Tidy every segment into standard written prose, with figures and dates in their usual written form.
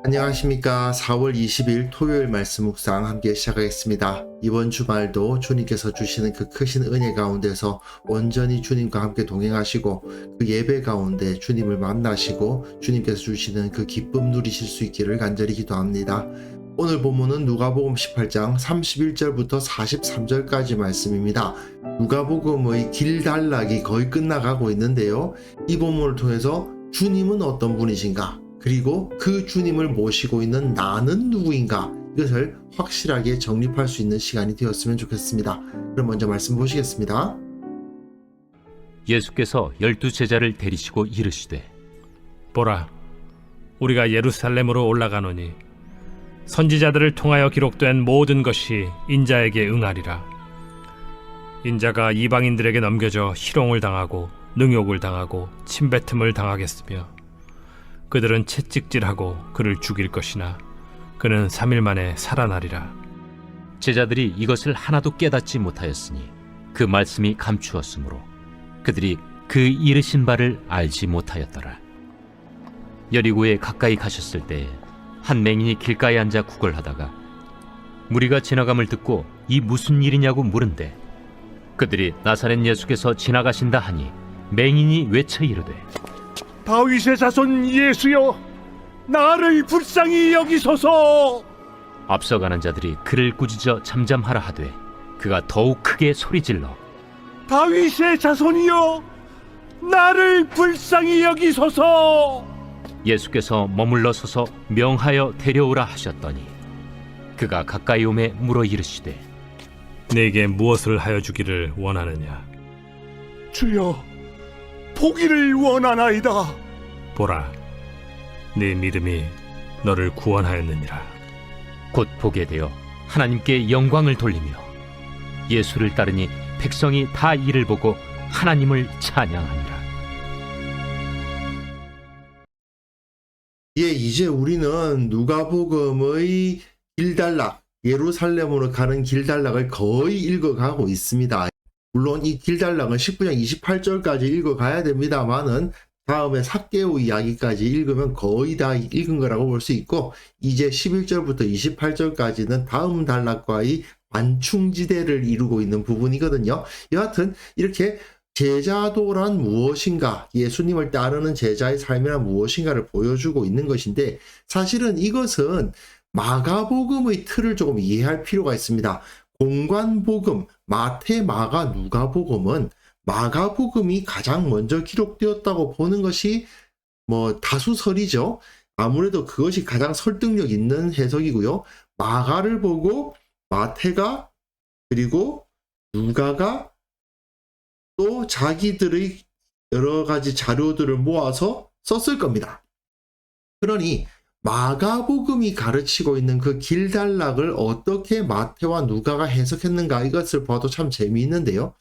안녕하십니까. 4월 20일 토요일 말씀 묵상 함께 시작하겠습니다. 이번 주말도 주님께서 주시는 그 크신 은혜 가운데서 온전히 주님과 함께 동행하시고 그 예배 가운데 주님을 만나시고 주님께서 주시는 그 기쁨 누리실 수 있기를 간절히 기도합니다. 오늘 본문은 누가복음 18장 31절부터 43절까지 말씀입니다. 누가복음의 길단락이 거의 끝나가고 있는데요. 이 본문을 통해서 주님은 어떤 분이신가? 그리고 그 주님을 모시고 있는 나는 누구인가? 이것을 확실하게 정립할 수 있는 시간이 되었으면 좋겠습니다. 그럼 먼저 말씀 보시겠습니다. 예수께서 12제자를 데리시고 이르시되 보라, 우리가 예루살렘으로 올라가노니 선지자들을 통하여 기록된 모든 것이 인자에게 응하리라. 인자가 이방인들에게 넘겨져 희롱을 당하고 능욕을 당하고 침뱉음을 당하겠으며 그들은 채찍질하고 그를 죽일 것이나 그는 3일 만에 살아나리라. 제자들이 이것을 하나도 깨닫지 못하였으니 그 말씀이 감추었으므로 그들이 그 이르신 바를 알지 못하였더라. 여리고에 가까이 가셨을 때에 한 맹인이 길가에 앉아 구걸하다가 무리가 지나감을 듣고 이 무슨 일이냐고 물은데 그들이 나사렛 예수께서 지나가신다 하니 맹인이 외쳐 이르되 다윗의 자손 예수여, 나를 불쌍히 여기소서. 앞서가는 자들이 그를 꾸짖어 잠잠하라 하되 그가 더욱 크게 소리질러 다윗의 자손이여, 나를 불쌍히 여기소서. 예수께서 머물러 서서 명하여 데려오라 하셨더니 그가 가까이 오매 물어 이르시되 내게 무엇을 하여 주기를 원하느냐? 주여, 보기를 원하나이다. 보라, 네 믿음이 너를 구원하였느니라. 곧 보게 되어 하나님께 영광을 돌리며 예수를 따르니 백성이 다 이를 보고 하나님을 찬양하니라. 이제 우리는 누가복음의 길단락, 예루살렘으로 가는 길단락을 거의 읽어가고 있습니다. 물론 이 길단락은 19장 28절까지 읽어가야 됩니다만은 다음에 삭개오 이야기까지 읽으면 거의 다 읽은 거라고 볼 수 있고 이제 11절부터 28절까지는 다음 단락과의 완충지대를 이루고 있는 부분이거든요. 여하튼 이렇게 제자도란 무엇인가, 예수님을 따르는 제자의 삶이란 무엇인가를 보여주고 있는 것인데 사실은 이것은 마가복음의 틀을 조금 이해할 필요가 있습니다. 공관복음, 마태, 마가, 누가복음은 마가복음이 가장 먼저 기록되었다고 보는 것이 다수설이죠. 아무래도 그것이 가장 설득력 있는 해석이고요. 마가를 보고 마태가 그리고 누가가 또 자기들의 여러 가지 자료들을 모아서 썼을 겁니다. 그러니 마가복음이 가르치고 있는 그 길단락을 어떻게 마태와 누가가 해석했는가 이것을 봐도 참 재미있는데요.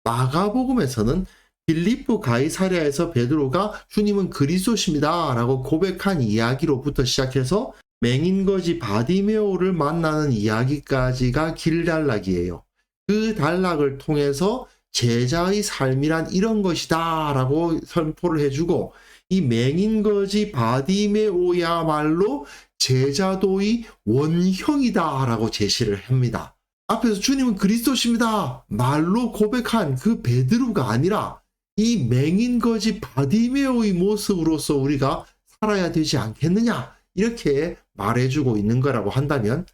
마가복음에서는 빌립보 가이사랴에서 베드로가 주님은 그리스도십니다 라고 고백한 이야기로부터 시작해서 맹인거지 바디메오를 만나는 이야기까지가 길단락이에요. 그 단락을 통해서 제자의 삶이란 이런 것이다 라고 선포를 해주고 이 맹인거지 바디메오야말로 제자도의 원형이다 라고 제시를 합니다. 앞에서 주님은 그리스도십니다 말로 고백한 그 베드로가 아니라 이 맹인거지 바디메오의 모습으로서 우리가 살아야 되지 않겠느냐 이렇게 말해주고 있는 거라고 한다면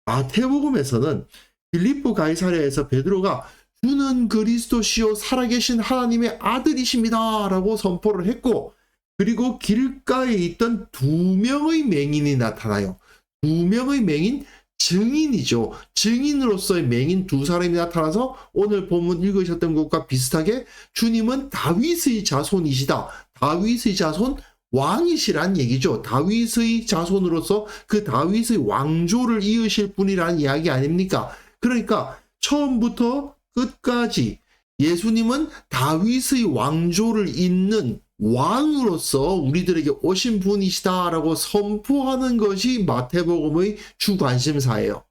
마태복음에서는 빌립보 가이사랴에서 베드로가 주는 그리스도시요 살아계신 하나님의 아들이십니다 라고 선포를 했고 그리고 길가에 있던 2명의 맹인이 나타나요. 2명의 맹인 증인이죠. 증인으로서의 맹인 2사람이 나타나서 오늘 본문 읽으셨던 것과 비슷하게 주님은 다윗의 자손이시다. 다윗의 자손 왕이시란 얘기죠. 다윗의 자손으로서 그 다윗의 왕조를 이으실 분이라는 이야기 아닙니까? 그러니까 처음부터 끝까지 예수님은 다윗의 왕조를 잇는 왕으로서 우리들에게 오신 분이시다라고 선포하는 것이 마태복음의 주 관심사예요.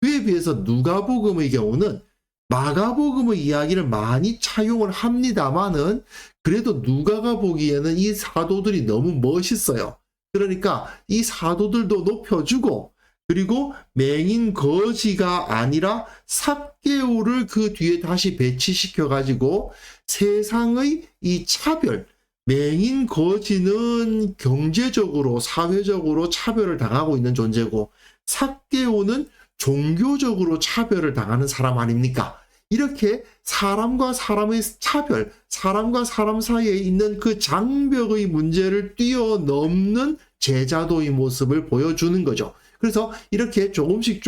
그에 비해서 누가복음의 경우는 마가복음의 이야기를 많이 차용을 합니다만은 그래도 누가가 보기에는 이 사도들이 너무 멋있어요. 그러니까 이 사도들도 높여주고 그리고 맹인 거지가 아니라 삭개오를 그 뒤에 다시 배치시켜 가지고 세상의 이 차별, 맹인 거지는 경제적으로 사회적으로 차별을 당하고 있는 존재고 삭개오는 종교적으로 차별을 당하는 사람 아닙니까? 이렇게 사람과 사람의 차별, 사람과 사람 사이에 있는 그 장벽의 문제를 뛰어넘는 제자도의 모습을 보여주는 거죠. 그래서 이렇게 조금씩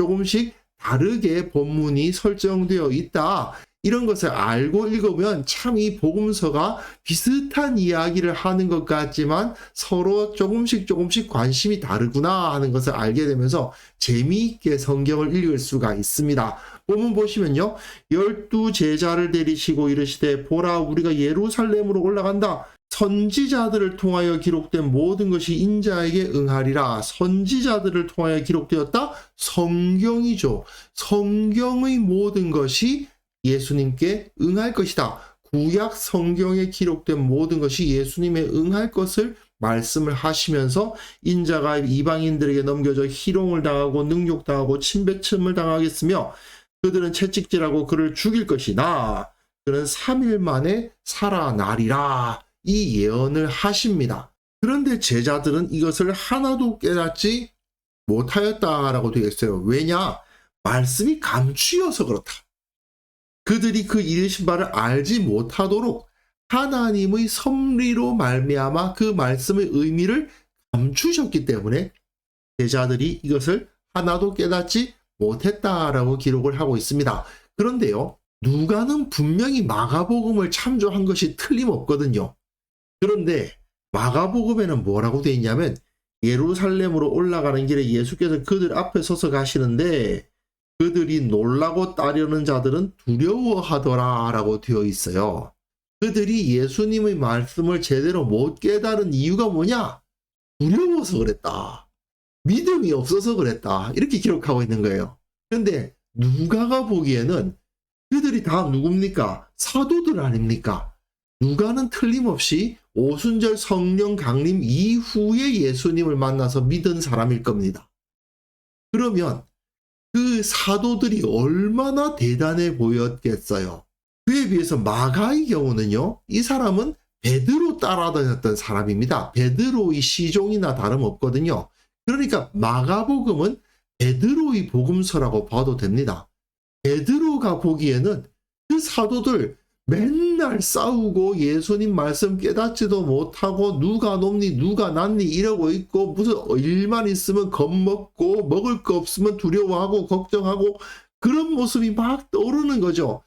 다르게 본문이 설정되어 있다. 이런 것을 알고 읽으면 참 이 복음서가 비슷한 이야기를 하는 것 같지만 서로 조금씩 관심이 다르구나 하는 것을 알게 되면서 재미있게 성경을 읽을 수가 있습니다. 본문 보시면요. 12 제자를 데리시고 이르시되 보라 우리가 예루살렘으로 올라간다. 선지자들을 통하여 기록된 모든 것이 인자에게 응하리라. 선지자들을 통하여 기록되었다? 성경이죠. 성경의 모든 것이 예수님께 응할 것이다. 구약 성경에 기록된 모든 것이 예수님에 응할 것을 말씀을 하시면서 인자가 이방인들에게 넘겨져 희롱을 당하고 능욕당하고 침뱉음을 당하겠으며 그들은 채찍질하고 그를 죽일 것이나 그는 3일 만에 살아나리라. 이 예언을 하십니다. 그런데 제자들은 이것을 하나도 깨닫지 못하였다라고 되어 있어요. 왜냐? 말씀이 감추여서 그렇다. 그들이 그 이르신 바를 알지 못하도록 하나님의 섭리로 말미암아 그 말씀의 의미를 감추셨기 때문에 제자들이 이것을 하나도 깨닫지 못했다라고 기록을 하고 있습니다. 그런데요, 누가는 분명히 마가복음을 참조한 것이 틀림없거든요. 그런데 마가복음에는 뭐라고 되어 있냐면 예루살렘으로 올라가는 길에 예수께서 그들 앞에 서서 가시는데 그들이 놀라고 따르는 자들은 두려워하더라 라고 되어 있어요. 그들이 예수님의 말씀을 제대로 못 깨달은 이유가 뭐냐? 두려워서 그랬다. 믿음이 없어서 그랬다. 이렇게 기록하고 있는 거예요. 그런데 누가가 보기에는 그들이 다 누굽니까? 사도들 아닙니까? 누가는 틀림없이 오순절 성령 강림 이후에 예수님을 만나서 믿은 사람일 겁니다. 그러면 그 사도들이 얼마나 대단해 보였겠어요. 그에 비해서 마가의 경우는요. 이 사람은 베드로 따라다녔던 사람입니다. 베드로의 시종이나 다름없거든요. 그러니까 마가복음은 베드로의 복음서라고 봐도 됩니다. 베드로가 보기에는 그 사도들 맨날 싸우고 예수님 말씀 깨닫지도 못하고 누가 높니 누가 낮니 이러고 있고 무슨 일만 있으면 겁먹고 먹을 거 없으면 두려워하고 걱정하고 그런 모습이 막 떠오르는 거죠.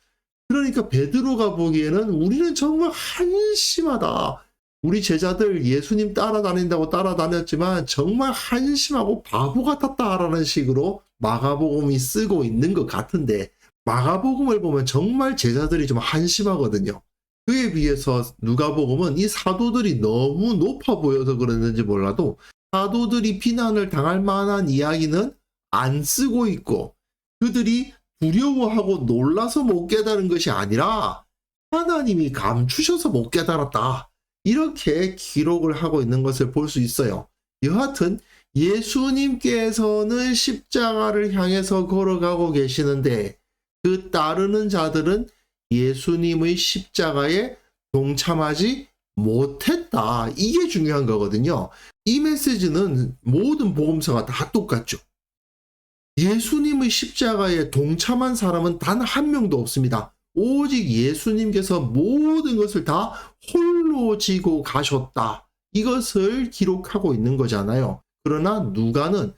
그러니까 베드로가 보기에는 우리는 정말 한심하다. 우리 제자들 예수님 따라다닌다고 따라다녔지만 정말 한심하고 바보 같았다라는 식으로 마가복음이 쓰고 있는 것 같은데 마가복음을 보면 정말 제자들이 좀 한심하거든요. 그에 비해서 누가복음은 이 사도들이 너무 높아 보여서 그랬는지 몰라도 사도들이 비난을 당할 만한 이야기는 안 쓰고 있고 그들이 두려워하고 놀라서 못 깨달은 것이 아니라 하나님이 감추셔서 못 깨달았다. 이렇게 기록을 하고 있는 것을 볼 수 있어요. 여하튼 예수님께서는 십자가를 향해서 걸어가고 계시는데 그 따르는 자들은 예수님의 십자가에 동참하지 못했다. 이게 중요한 거거든요. 이 메시지는 모든 복음서가 다 똑같죠. 예수님의 십자가에 동참한 사람은 단 한 명도 없습니다. 오직 예수님께서 모든 것을 다 홀로 지고 가셨다. 이것을 기록하고 있는 거잖아요. 그러나 누가는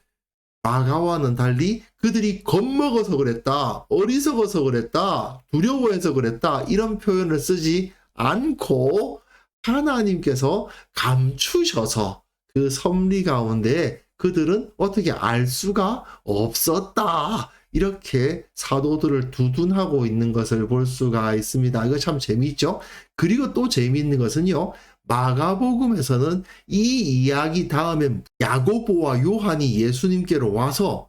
마가와는 달리 그들이 겁먹어서 그랬다, 어리석어서 그랬다, 두려워해서 그랬다 이런 표현을 쓰지 않고 하나님께서 감추셔서 그 섭리 가운데 그들은 어떻게 알 수가 없었다. 이렇게 사도들을 두둔하고 있는 것을 볼 수가 있습니다. 이거 참 재미있죠? 그리고 또 재미있는 것은요. 마가복음에서는 이 이야기 다음에 야고보와 요한이 예수님께로 와서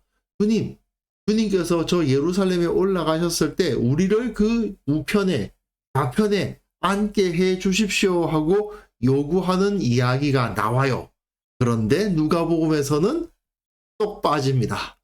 주님께서 저 예루살렘에 올라가셨을 때 우리를 그 우편에 좌편에 앉게 해 주십시오 하고 요구하는 이야기가 나와요. 그런데 누가복음에서는 또 빠집니다.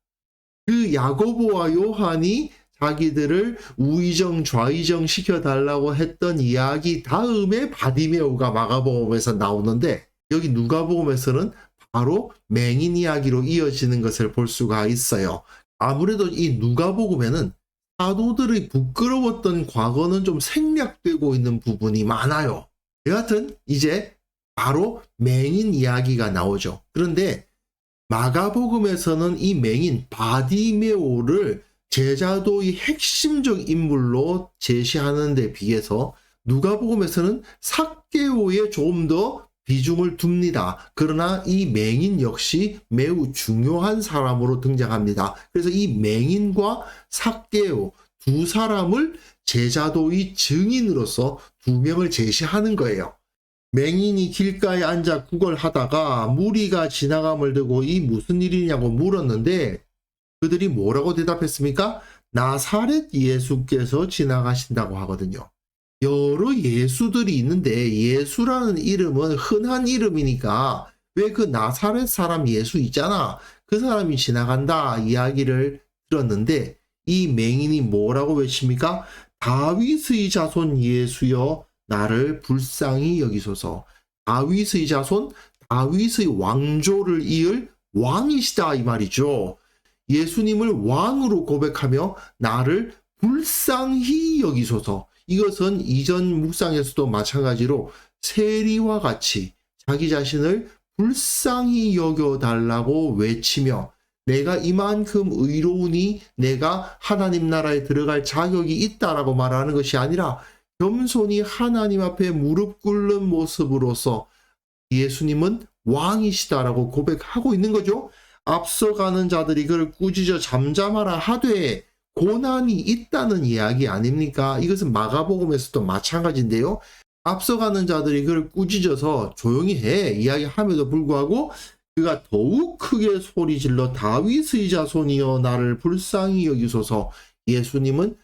그 야고보와 요한이 자기들을 우의정 좌의정 시켜달라고 했던 이야기 다음에 바디메오가 마가복음에서 나오는데 여기 누가복음에서는 바로 맹인 이야기로 이어지는 것을 볼 수가 있어요. 아무래도 이 누가복음에는 사도들의 부끄러웠던 과거는 좀 생략되고 있는 부분이 많아요. 여하튼 이제 바로 맹인 이야기가 나오죠. 그런데 마가복음에서는 이 맹인 바디메오를 제자도의 핵심적 인물로 제시하는 데 비해서 누가복음에서는 삭개오에 조금 더 비중을 둡니다. 그러나 이 맹인 역시 매우 중요한 사람으로 등장합니다. 그래서 이 맹인과 삭개오 두 사람을 제자도의 증인으로서 두 명을 제시하는 거예요. 맹인이 길가에 앉아 구걸하다가 무리가 지나감을 두고 이 무슨 일이냐고 물었는데 그들이 뭐라고 대답했습니까? 나사렛 예수께서 지나가신다고 하거든요. 여러 예수들이 있는데 예수라는 이름은 흔한 이름이니까 왜 그 나사렛 사람 예수 있잖아. 그 사람이 지나간다 이야기를 들었는데 이 맹인이 뭐라고 외칩니까? 다윗의 자손 예수여 나를 불쌍히 여기소서. 다윗의 자손, 다윗의 왕조를 이을 왕이시다 이 말이죠. 예수님을 왕으로 고백하며 나를 불쌍히 여기소서. 이것은 이전 묵상에서도 마찬가지로 세리와 같이 자기 자신을 불쌍히 여겨달라고 외치며 내가 이만큼 의로우니 내가 하나님 나라에 들어갈 자격이 있다라고 말하는 것이 아니라 겸손히 하나님 앞에 무릎 꿇는 모습으로서 예수님은 왕이시다라고 고백하고 있는 거죠. 앞서가는 자들이 그를 꾸짖어 잠잠하라 하되 고난이 있다는 이야기 아닙니까? 이것은 마가복음에서도 마찬가지인데요. 앞서가는 자들이 그를 꾸짖어서 조용히 해 이야기함에도 불구하고 그가 더욱 크게 소리질러 다윗의 자손이여 나를 불쌍히 여기소서. 예수님은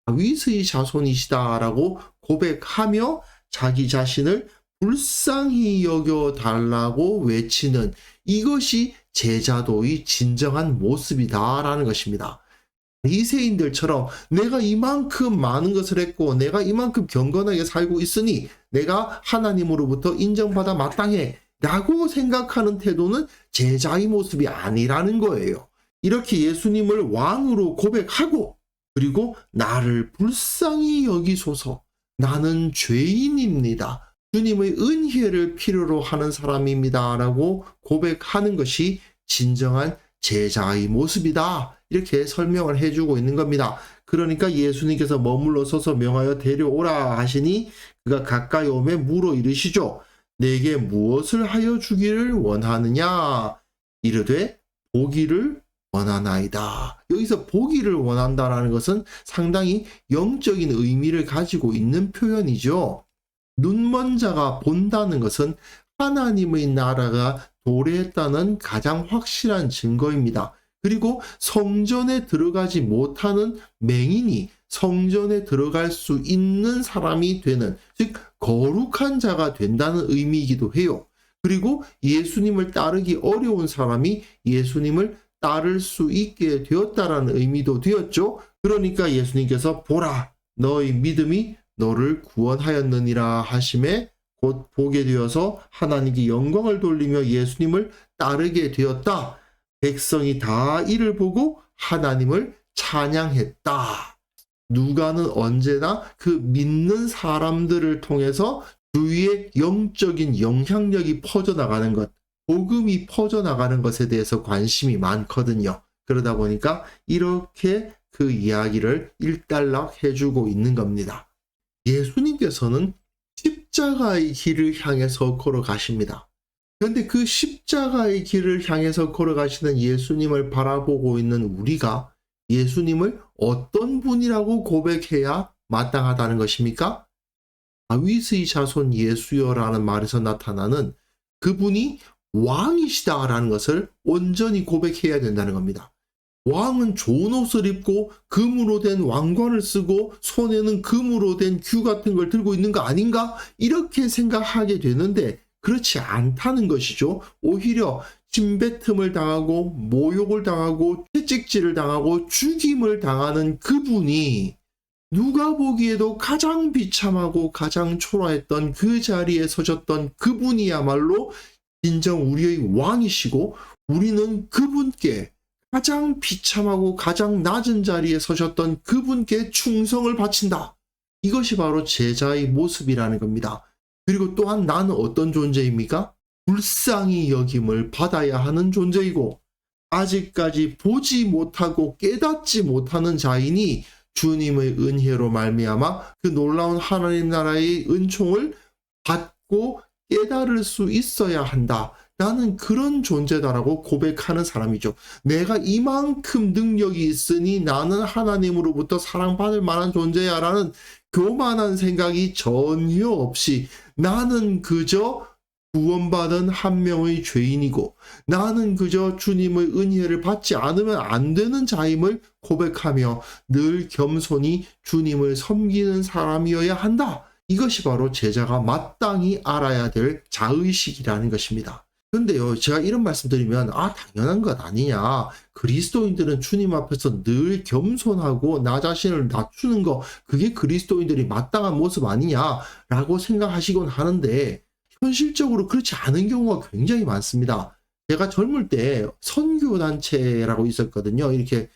다윗의 자손이시다라고 고백하며 자기 자신을 불쌍히 여겨달라고 외치는 이것이 제자도의 진정한 모습이다라는 것입니다. 바리새인들처럼 내가 이만큼 많은 것을 했고 내가 이만큼 경건하게 살고 있으니 내가 하나님으로부터 인정받아 마땅해 라고 생각하는 태도는 제자의 모습이 아니라는 거예요. 이렇게 예수님을 왕으로 고백하고 그리고 나를 불쌍히 여기소서. 나는 죄인입니다. 주님의 은혜를 필요로 하는 사람입니다. 라고 고백하는 것이 진정한 제자의 모습이다. 이렇게 설명을 해주고 있는 겁니다. 그러니까 예수님께서 머물러 서서 명하여 데려오라 하시니 그가 가까이 오매 물어 이르시죠. 내게 무엇을 하여 주기를 원하느냐? 이르되 보기를 원하나이다. 여기서 보기를 원한다라는 것은 상당히 영적인 의미를 가지고 있는 표현이죠. 눈먼 자가 본다는 것은 하나님의 나라가 도래했다는 가장 확실한 증거입니다. 그리고 성전에 들어가지 못하는 맹인이 성전에 들어갈 수 있는 사람이 되는, 즉 거룩한 자가 된다는 의미이기도 해요. 그리고 예수님을 따르기 어려운 사람이 예수님을 따를 수 있게 되었다라는 의미도 되었죠. 그러니까 예수님께서 보라 너의 믿음이 너를 구원하였느니라 하심에 곧 보게 되어서 하나님께 영광을 돌리며 예수님을 따르게 되었다. 백성이 다 이를 보고 하나님을 찬양했다. 누가는 언제나 그 믿는 사람들을 통해서 주위에 영적인 영향력이 퍼져나가는 것, 복음이 퍼져나가는 것에 대해서 관심이 많거든요. 그러다 보니까 이렇게 그 이야기를 일단락 해주고 있는 겁니다. 예수님께서는 십자가의 길을 향해서 걸어가십니다. 그런데 그 십자가의 길을 향해서 걸어가시는 예수님을 바라보고 있는 우리가 예수님을 어떤 분이라고 고백해야 마땅하다는 것입니까? 다윗의 자손 예수여라는 말에서 나타나는 그분이 왕이시다라는 것을 온전히 고백해야 된다는 겁니다. 왕은 좋은 옷을 입고 금으로 된 왕관을 쓰고 손에는 금으로 된 규 같은 걸 들고 있는 거 아닌가? 이렇게 생각하게 되는데 그렇지 않다는 것이죠. 오히려 침뱉음을 당하고 모욕을 당하고 채찍질을 당하고 죽임을 당하는 그분이 누가 보기에도 가장 비참하고 가장 초라했던 그 자리에 서셨던 그분이야말로 진정 우리의 왕이시고 우리는 그분께 가장 비참하고 가장 낮은 자리에 서셨던 그분께 충성을 바친다. 이것이 바로 제자의 모습이라는 겁니다. 그리고 또한 나는 어떤 존재입니까? 불쌍히 여김을 받아야 하는 존재이고 아직까지 보지 못하고 깨닫지 못하는 자이니 주님의 은혜로 말미암아 그 놀라운 하나님 나라의 은총을 받고 깨달을 수 있어야 한다. 나는 그런 존재다라고 고백하는 사람이죠. 내가 이만큼 능력이 있으니 나는 하나님으로부터 사랑받을 만한 존재야 라는 교만한 생각이 전혀 없이 나는 그저 구원받은 한 명의 죄인이고 나는 그저 주님의 은혜를 받지 않으면 안 되는 자임을 고백하며 늘 겸손히 주님을 섬기는 사람이어야 한다. 이것이 바로 제자가 마땅히 알아야 될 자의식이라는 것입니다. 그런데요, 제가 이런 말씀 드리면 당연한 것 아니냐. 그리스도인들은 주님 앞에서 늘 겸손하고 나 자신을 낮추는 거 그게 그리스도인들이 마땅한 모습 아니냐라고 생각하시곤 하는데 현실적으로 그렇지 않은 경우가 굉장히 많습니다. 제가 젊을 때 선교단체라고 있었거든요. 이렇게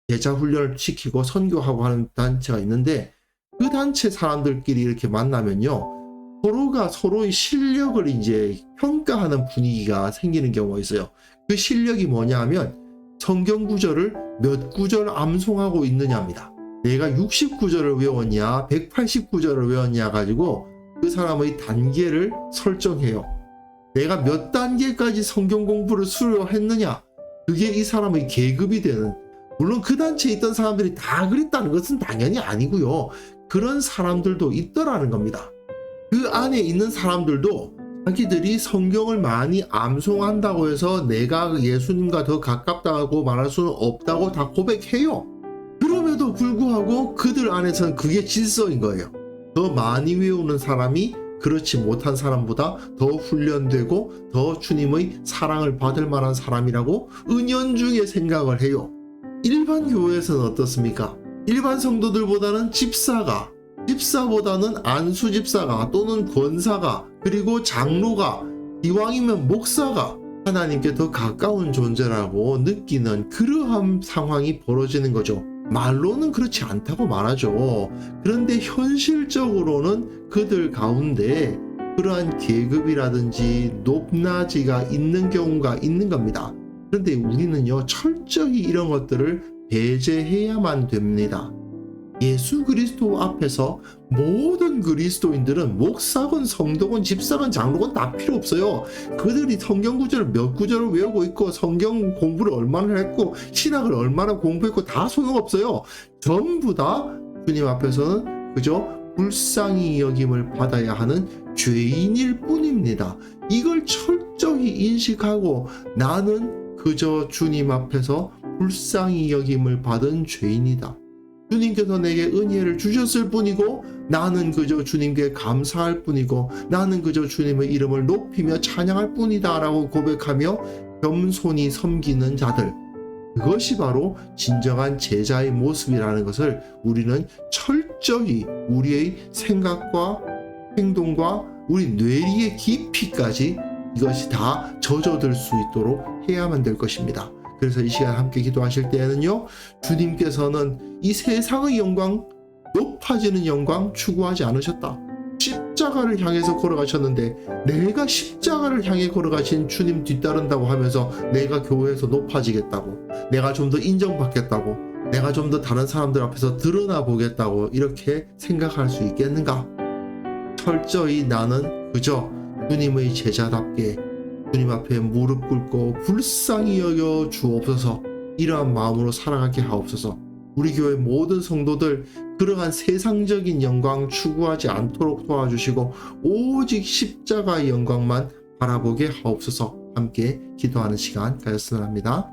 제자 훈련을 시키고 선교하고 하는 단체가 있는데 그 단체 사람들끼리 이렇게 만나면요. 서로가 서로의 실력을 이제 평가하는 분위기가 생기는 경우가 있어요. 그 실력이 뭐냐 하면 성경 구절을 몇 구절 암송하고 있느냐입니다. 내가 60구절을 외웠냐, 180구절을 외웠냐 가지고 그 사람의 단계를 설정해요. 내가 몇 단계까지 성경 공부를 수료했느냐, 그게 이 사람의 계급이 되는. 물론 그 단체에 있던 사람들이 다 그랬다는 것은 당연히 아니고요. 그런 사람들도 있더라는 겁니다. 그 안에 있는 사람들도 자기들이 성경을 많이 암송한다고 해서 내가 예수님과 더 가깝다고 말할 수는 없다고 다 고백해요. 그럼에도 불구하고 그들 안에서는 그게 질서인 거예요. 더 많이 외우는 사람이 그렇지 못한 사람보다 더 훈련되고 더 주님의 사랑을 받을 만한 사람이라고 은연중에 생각을 해요. 일반 교회에서는 어떻습니까? 일반 성도들보다는 집사보다는 안수집사가 또는 권사가 그리고 장로가 이왕이면 목사가 하나님께 더 가까운 존재라고 느끼는 그러한 상황이 벌어지는 거죠. 말로는 그렇지 않다고 말하죠. 그런데 현실적으로는 그들 가운데 그러한 계급이라든지 높낮이가 있는 경우가 있는 겁니다. 그런데 우리는요, 철저히 이런 것들을 배제해야만 됩니다. 예수 그리스도 앞에서 모든 그리스도인들은 목사건 성도건 집사건 장로건 다 필요 없어요. 그들이 성경 구절을 몇 구절을 외우고 있고 성경 공부를 얼마나 했고 신학을 얼마나 공부했고 다 소용없어요. 전부 다 주님 앞에서는 그저 불쌍히 여김을 받아야 하는 죄인일 뿐입니다. 이걸 철저히 인식하고 나는 그저 주님 앞에서 불쌍히 여김을 받은 죄인이다. 주님께서 내게 은혜를 주셨을 뿐이고 나는 그저 주님께 감사할 뿐이고 나는 그저 주님의 이름을 높이며 찬양할 뿐이다 라고 고백하며 겸손히 섬기는 자들, 그것이 바로 진정한 제자의 모습이라는 것을 우리는 철저히 우리의 생각과 행동과 우리 뇌리의 깊이까지 이것이 다 젖어들 수 있도록 해야만 될 것입니다. 그래서 이 시간 함께 기도하실 때에는요, 주님께서는 이 세상의 영광, 높아지는 영광 추구하지 않으셨다. 십자가를 향해서 걸어가셨는데 내가 십자가를 향해 걸어가신 주님 뒤따른다고 하면서 내가 교회에서 높아지겠다고, 내가 좀 더 인정받겠다고, 내가 좀 더 다른 사람들 앞에서 드러나 보겠다고 이렇게 생각할 수 있겠는가? 철저히 나는 그저 주님의 제자답게 주님 앞에 무릎 꿇고 불쌍히 여겨 주옵소서, 이러한 마음으로 살아가게 하옵소서. 우리 교회 모든 성도들 그러한 세상적인 영광 추구하지 않도록 도와주시고 오직 십자가의 영광만 바라보게 하옵소서. 함께 기도하는 시간 가졌으면 합니다.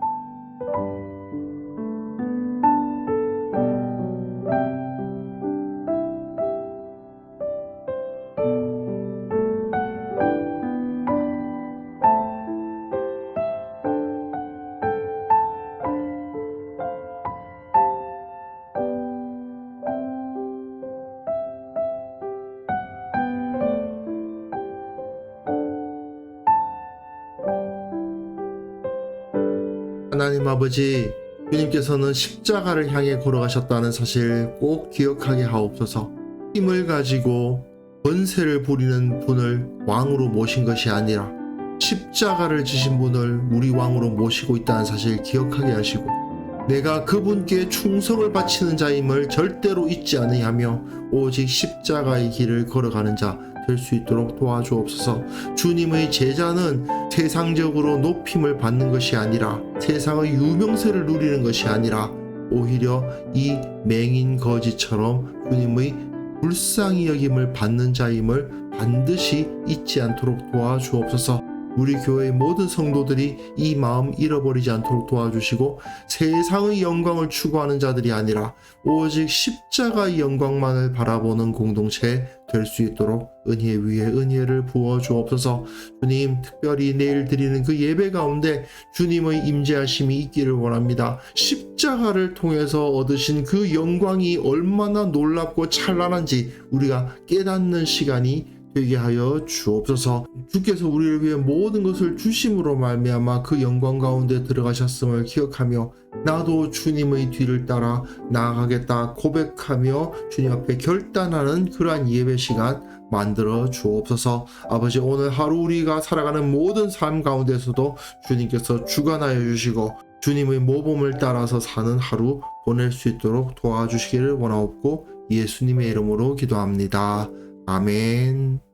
하나님 아버지, 주님께서는 십자가를 향해 걸어가셨다는 사실 꼭 기억하게 하옵소서. 힘을 가지고 권세를 부리는 분을 왕으로 모신 것이 아니라 십자가를 지신 분을 우리 왕으로 모시고 있다는 사실 기억하게 하시고, 내가 그분께 충성을 바치는 자임을 절대로 잊지 않으하며 오직 십자가의 길을 걸어가는 자 될 수 있도록 도와주옵소서. 주님의 제자는 세상적으로 높임을 받는 것이 아니라 세상의 유명세를 누리는 것이 아니라 오히려 이 맹인 거지처럼 주님의 불쌍히 여김을 받는 자임을 반드시 잊지 않도록 도와주옵소서. 우리 교회의 모든 성도들이 이 마음 잃어버리지 않도록 도와주시고 세상의 영광을 추구하는 자들이 아니라 오직 십자가의 영광만을 바라보는 공동체 될 수 있도록 은혜 위에 은혜를 부어주옵소서. 주님, 특별히 내일 드리는 그 예배 가운데 주님의 임재하심이 있기를 원합니다. 십자가를 통해서 얻으신 그 영광이 얼마나 놀랍고 찬란한지 우리가 깨닫는 시간이 되게 하여 주옵소서. 주께서 우리를 위해 모든 것을 주심으로 말미암아 그 영광 가운데 들어가셨음을 기억하며 나도 주님의 뒤를 따라 나아가겠다 고백하며 주님 앞에 결단하는 그러한 예배 시간 만들어 주옵소서. 아버지, 오늘 하루 우리가 살아가는 모든 삶 가운데서도 주님께서 주관하여 주시고 주님의 모범을 따라서 사는 하루 보낼 수 있도록 도와주시기를 원하옵고 예수님의 이름으로 기도합니다. 아멘.